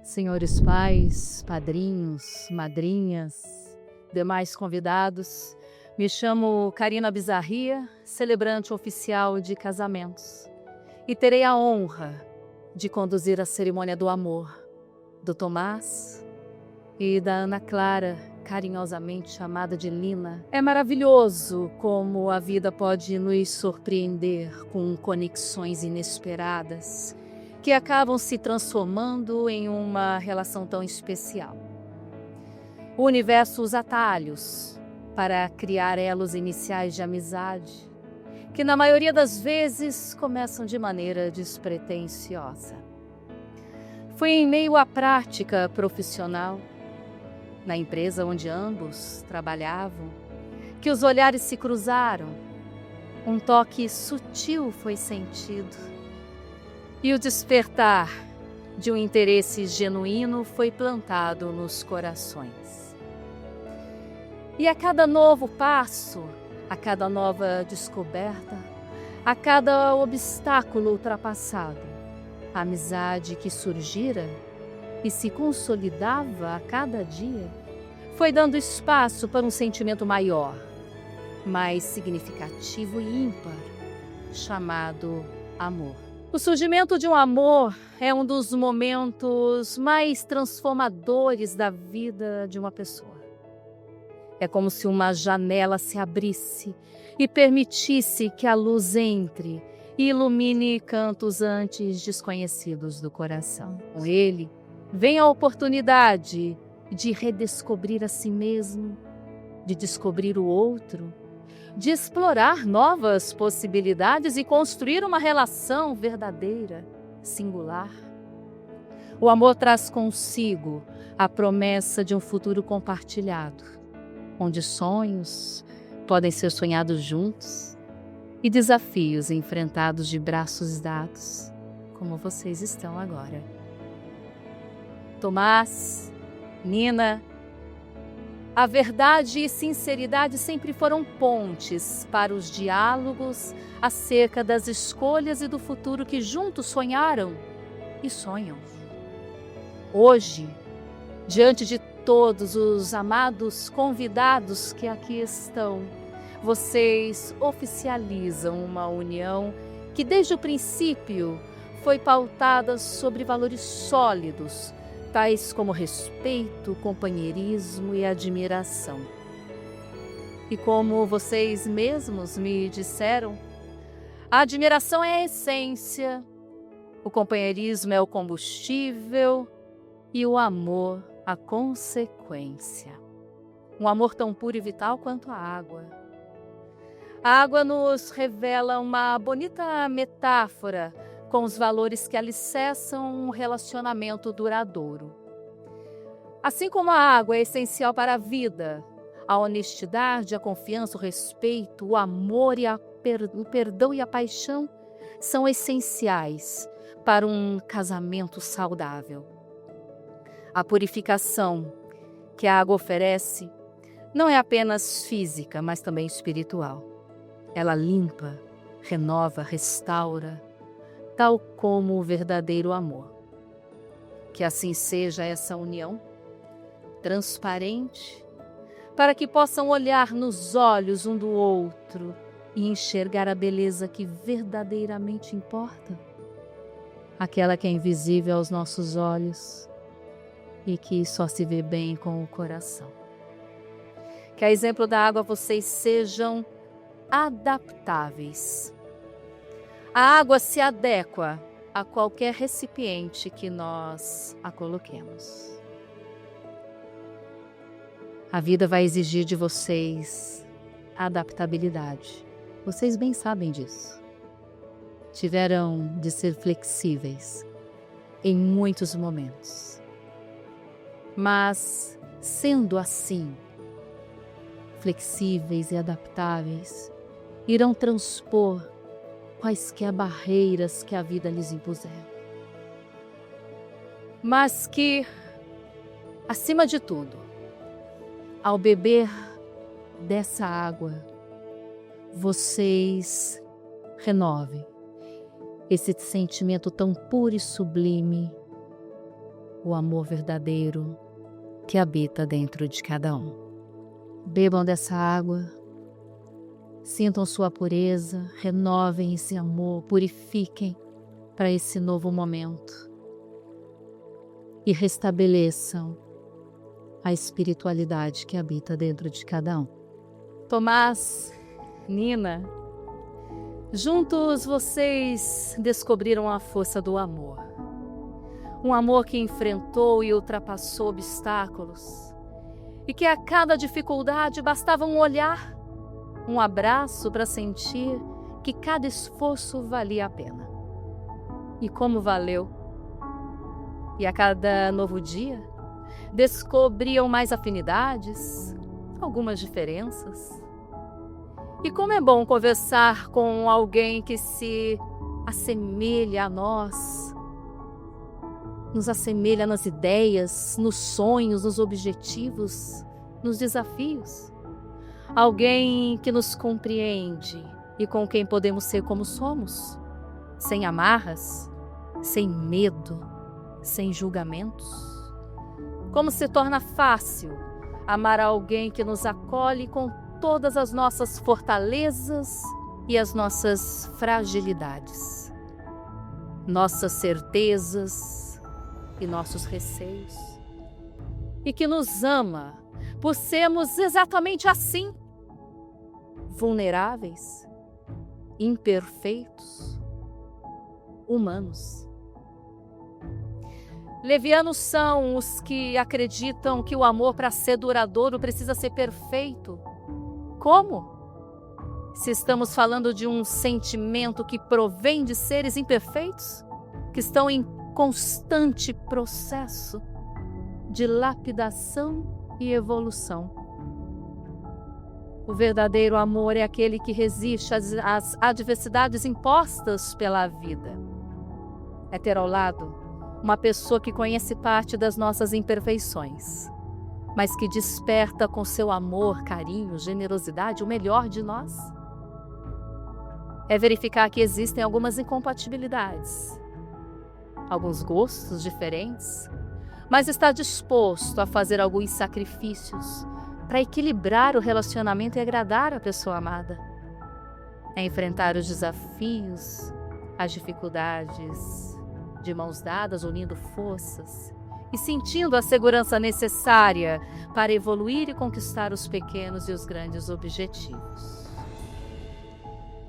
Senhores pais, padrinhos, madrinhas, demais convidados, me chamo Karina Bizarria, celebrante oficial de casamentos, e terei a honra de conduzir a cerimônia do amor do Tomás e da Ana Clara, carinhosamente chamada de Lina. É maravilhoso como a vida pode nos surpreender com conexões inesperadas que acabam se transformando em uma relação tão especial. O universo usa atalhos para criar elos iniciais de amizade, que na maioria das vezes começam de maneira despretensiosa. Foi em meio à prática profissional, na empresa onde ambos trabalhavam, que os olhares se cruzaram. Um toque sutil foi sentido e o despertar de um interesse genuíno foi plantado nos corações. E a cada novo passo, a cada nova descoberta, a cada obstáculo ultrapassado, a amizade que surgira e se consolidava a cada dia, foi dando espaço para um sentimento maior, mais significativo e ímpar, chamado amor. O surgimento de um amor é um dos momentos mais transformadores da vida de uma pessoa. É como se uma janela se abrisse e permitisse que a luz entre e ilumine cantos antes desconhecidos do coração. Com ele, vem a oportunidade de redescobrir a si mesmo, de descobrir o outro, de explorar novas possibilidades e construir uma relação verdadeira, singular. O amor traz consigo a promessa de um futuro compartilhado, onde sonhos podem ser sonhados juntos e desafios enfrentados de braços dados, como vocês estão agora. Tomás, Nina, a verdade e sinceridade sempre foram pontes para os diálogos acerca das escolhas e do futuro que juntos sonharam e sonham. Hoje, diante de todos os amados convidados que aqui estão, vocês oficializam uma união que desde o princípio foi pautada sobre valores sólidos, tais como respeito, companheirismo e admiração. E como vocês mesmos me disseram, a admiração é a essência, o companheirismo é o combustível e o amor a consequência. Um amor tão puro e vital quanto a água. A água nos revela uma bonita metáfora com os valores que alicerçam um relacionamento duradouro. Assim como a água é essencial para a vida, a honestidade, a confiança, o respeito, o amor e o perdão e a paixão são essenciais para um casamento saudável. A purificação que a água oferece não é apenas física, mas também espiritual. Ela limpa, renova, restaura, tal como o verdadeiro amor. Que assim seja essa união, transparente, para que possam olhar nos olhos um do outro e enxergar a beleza que verdadeiramente importa, aquela que é invisível aos nossos olhos e que só se vê bem com o coração. Que a exemplo da água vocês sejam adaptáveis. A água se adequa a qualquer recipiente que nós a coloquemos. A vida vai exigir de vocês adaptabilidade. Vocês bem sabem disso. Tiveram de ser flexíveis em muitos momentos. Mas, sendo assim, flexíveis e adaptáveis, irão transpor quaisquer barreiras que a vida lhes impuser. Mas que, acima de tudo, ao beber dessa água, vocês renovem esse sentimento tão puro e sublime o amor verdadeiro que habita dentro de cada um. Bebam dessa água, sintam sua pureza, renovem esse amor, purifiquem para esse novo momento e restabeleçam a espiritualidade que habita dentro de cada um. Tomás, Nina, juntos vocês descobriram a força do amor. Um amor que enfrentou e ultrapassou obstáculos e que a cada dificuldade bastava um olhar, um abraço para sentir que cada esforço valia a pena. E como valeu! E a cada novo dia, descobriam mais afinidades, algumas diferenças. E como é bom conversar com alguém que se assemelha a nós, nos assemelha nas ideias, nos sonhos, nos objetivos, nos desafios. Alguém que nos compreende e com quem podemos ser como somos, sem amarras, sem medo, sem julgamentos. Como se torna fácil amar alguém que nos acolhe com todas as nossas fortalezas e as nossas fragilidades, nossas certezas e nossos receios, e que nos ama por sermos exatamente assim, vulneráveis, imperfeitos, humanos. Levianos são os que acreditam que o amor, para ser duradouro, precisa ser perfeito. Como? Se estamos falando de um sentimento que provém de seres imperfeitos, que estão em constante processo de lapidação e evolução. O verdadeiro amor é aquele que resiste às adversidades impostas pela vida. É ter ao lado uma pessoa que conhece parte das nossas imperfeições, mas que desperta com seu amor, carinho, generosidade o melhor de nós. É verificar que existem algumas incompatibilidades, alguns gostos diferentes, mas está disposto a fazer alguns sacrifícios para equilibrar o relacionamento e agradar a pessoa amada. É enfrentar os desafios, as dificuldades, de mãos dadas, unindo forças e sentindo a segurança necessária para evoluir e conquistar os pequenos e os grandes objetivos.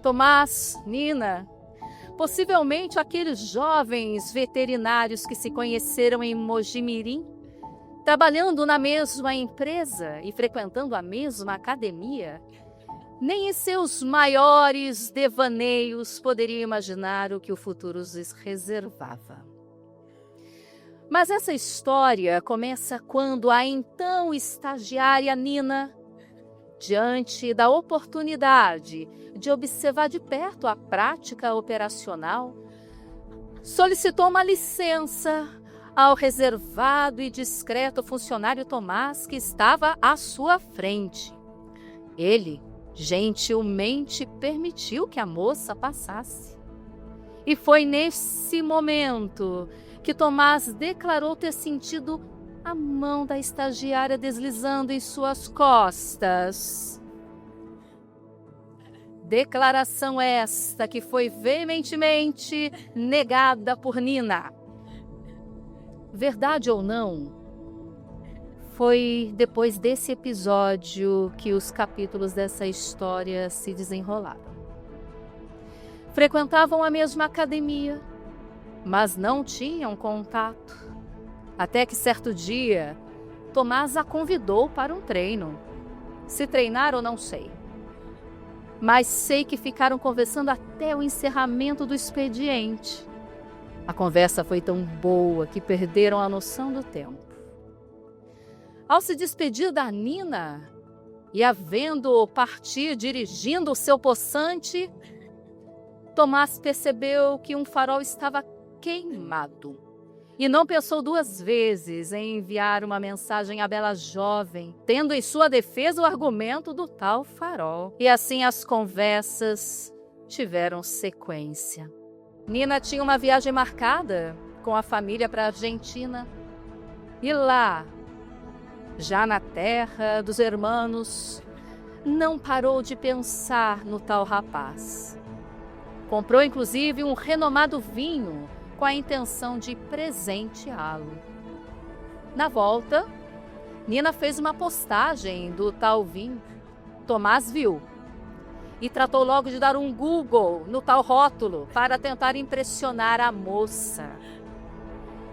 Tomás, Nina, possivelmente aqueles jovens veterinários que se conheceram em Mojimirim, trabalhando na mesma empresa e frequentando a mesma academia, nem em seus maiores devaneios poderiam imaginar o que o futuro lhes reservava. Mas essa história começa quando a então estagiária Nina, diante da oportunidade de observar de perto a prática operacional, solicitou uma licença ao reservado e discreto funcionário Tomás que estava à sua frente. Ele gentilmente permitiu que a moça passasse. E foi nesse momento que Tomás declarou ter sentido a mão da estagiária deslizando em suas costas. Declaração esta que foi veementemente negada por Nina. Verdade ou não, foi depois desse episódio que os capítulos dessa história se desenrolaram. Frequentavam a mesma academia, mas não tinham contato. Até que certo dia, Tomás a convidou para um treino. Se treinaram, não sei. Mas sei que ficaram conversando até o encerramento do expediente. A conversa foi tão boa que perderam a noção do tempo. Ao se despedir da Nina e a vendo partir dirigindo o seu possante, Tomás percebeu que um farol estava queimado e não pensou duas vezes em enviar uma mensagem à bela jovem, tendo em sua defesa o argumento do tal farol. E assim as conversas tiveram sequência. Nina tinha uma viagem marcada com a família para a Argentina E lá, já na terra dos hermanos, não parou de pensar no tal rapaz. Comprou inclusive um renomado vinho com a intenção de presenteá-lo. Na volta, Nina fez uma postagem do tal vinho. Tomás viu e tratou logo de dar um Google no tal rótulo para tentar impressionar a moça.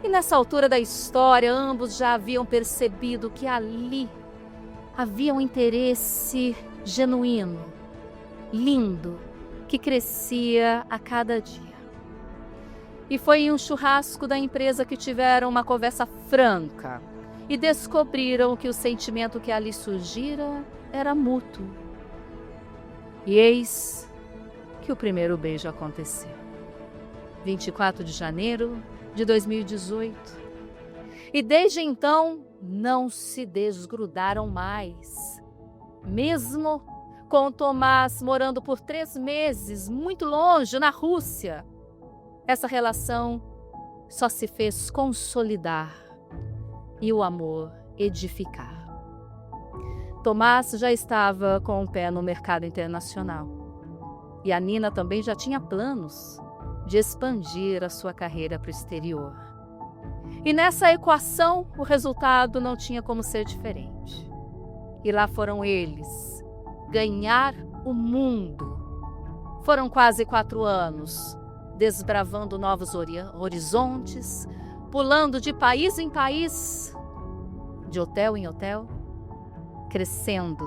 E nessa altura da história, ambos já haviam percebido que ali havia um interesse genuíno, lindo, que crescia a cada dia. E foi em um churrasco da empresa que tiveram uma conversa franca e descobriram que o sentimento que ali surgira era mútuo. E eis que o primeiro beijo aconteceu. 24 de janeiro de 2018. E desde então não se desgrudaram mais. Mesmo com Tomás morando por 3 meses, muito longe, na Rússia, essa relação só se fez consolidar e o amor edificar. Tomás já estava com o pé no mercado internacional. E a Nina também já tinha planos de expandir a sua carreira para o exterior. E nessa equação, o resultado não tinha como ser diferente. E lá foram eles, ganhar o mundo. Foram quase 4 anos, desbravando novos horizontes, pulando de país em país, de hotel em hotel, crescendo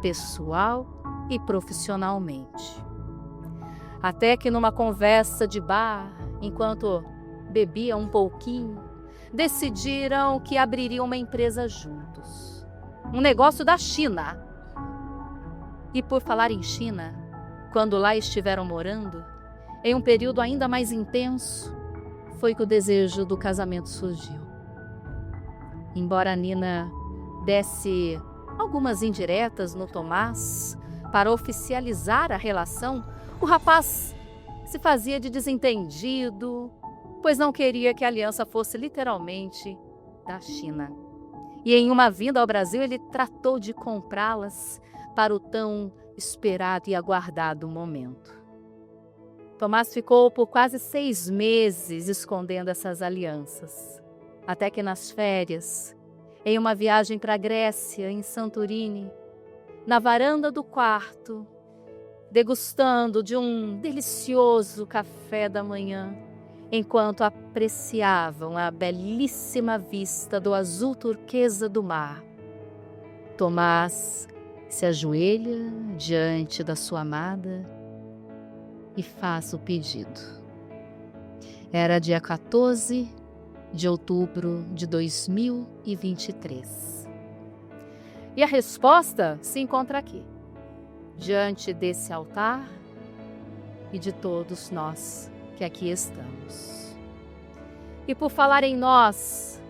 pessoal e profissionalmente. Até que numa conversa de bar, enquanto bebiam um pouquinho, decidiram que abririam uma empresa juntos. Um negócio da China. E por falar em China, quando lá estiveram morando, em um período ainda mais intenso, foi que o desejo do casamento surgiu. Embora a Nina desse algumas indiretas no Tomás para oficializar a relação, o rapaz se fazia de desentendido, pois não queria que a aliança fosse literalmente da China. E em uma vinda ao Brasil, ele tratou de comprá-las para o tão esperado e aguardado momento. Tomás ficou por quase 6 meses escondendo essas alianças, até que nas férias, em uma viagem para a Grécia, em Santorini, na varanda do quarto, degustando de um delicioso café da manhã, enquanto apreciavam a belíssima vista do azul turquesa do mar, Tomás se ajoelha diante da sua amada e faz o pedido. Era dia 14 de outubro de 2023. E a resposta se encontra aqui, diante desse altar e de todos nós que aqui estamos. E por falar em nós,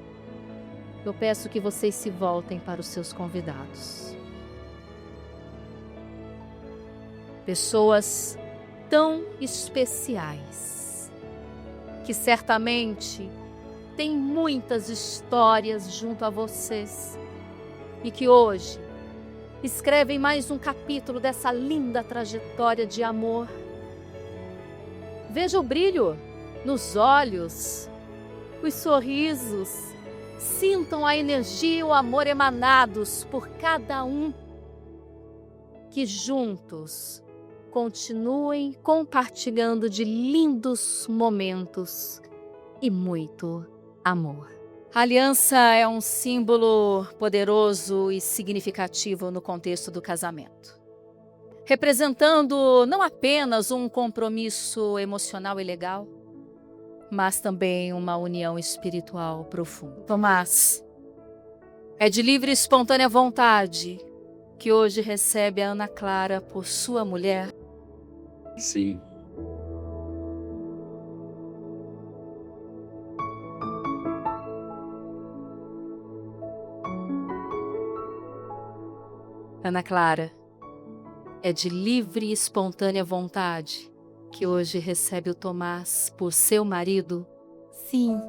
eu peço que vocês se voltem para os seus convidados. Pessoas tão especiais, que certamente têm muitas histórias junto a vocês e que hoje escrevem mais um capítulo dessa linda trajetória de amor. Veja o brilho nos olhos, os sorrisos, sintam a energia e o amor emanados por cada um. Que juntos continuem compartilhando de lindos momentos e muito amor. A aliança é um símbolo poderoso e significativo no contexto do casamento, representando não apenas um compromisso emocional e legal, mas também uma união espiritual profunda. Tomás, é de livre e espontânea vontade que hoje recebe a Ana Clara por sua mulher? Sim. Ana Clara, é de livre e espontânea vontade que hoje recebe o Tomás por seu marido? Sim.